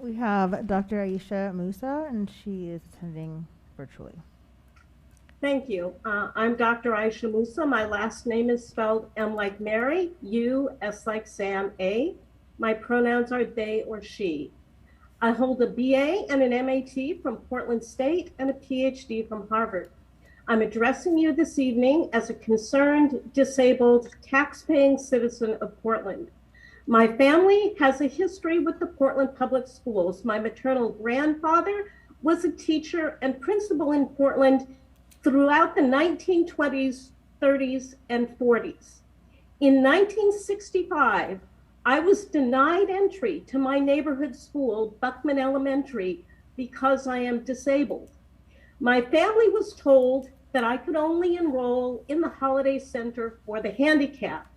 We have Dr. Aisha Musa, and she is attending virtually. Thank you. I'm Dr. Aisha Musa. My last name is spelled M like Mary, U, S like Sam, A. My pronouns are they or she. I hold a BA and an MAT from Portland State and a PhD from Harvard. I'm addressing you this evening as a concerned, disabled, tax-paying citizen of Portland. My family has a history with the Portland Public Schools. My maternal grandfather was a teacher and principal in Portland throughout the 1920s, 30s, and 40s. In 1965, I was denied entry to my neighborhood school, Buckman Elementary, because I am disabled. My family was told that I could only enroll in the Holiday Center for the Handicapped.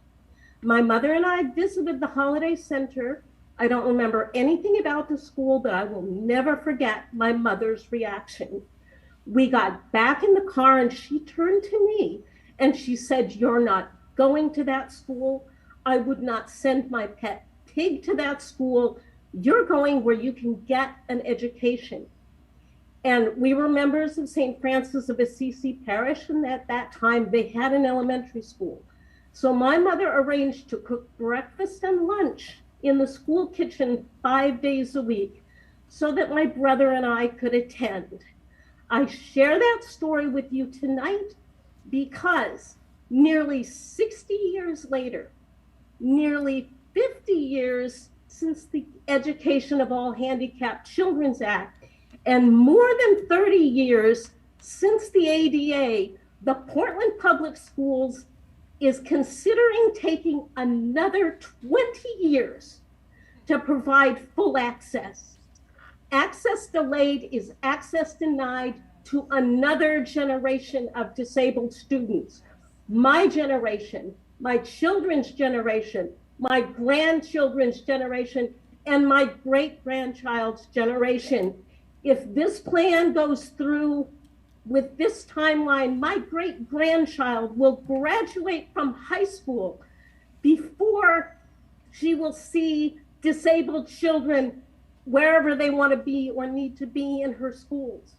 My mother and I visited the Holiday Center. I don't remember anything about the school, but I will never forget my mother's reaction. We got back in the car and she turned to me and she said, "You're not going to that school. I would not send my pet pig to that school. You're going where you can get an education." And we were members of St. Francis of Assisi Parish, and at that time they had an elementary school. So my mother arranged to cook breakfast and lunch in the school kitchen 5 days a week so that my brother and I could attend. I share that story with you tonight because nearly 60 years later, nearly 50 years since the Education of All Handicapped Children's Act, and more than 30 years since the ADA, the Portland Public Schools is considering taking another 20 years to provide full access. Access delayed is access denied to another generation of disabled students. My generation, my children's generation, my grandchildren's generation, and my great-grandchild's generation. If this plan goes through with this timeline, my great-grandchild will graduate from high school before she will see disabled children wherever they want to be or need to be in her schools.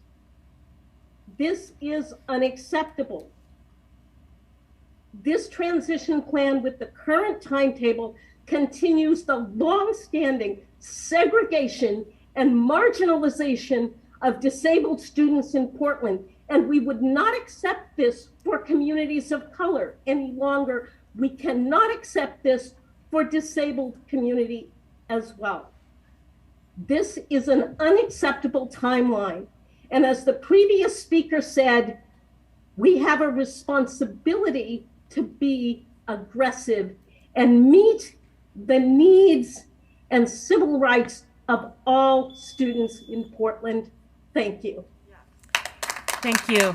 This is unacceptable. This transition plan with the current timetable continues the long-standing segregation and marginalization of disabled students in Portland, and we would not accept this for communities of color any longer. We cannot accept this for disabled community as well. This is an unacceptable timeline. And as the previous speaker said, we have a responsibility to be aggressive and meet the needs and civil rights of all students in Portland. Thank you. Thank you.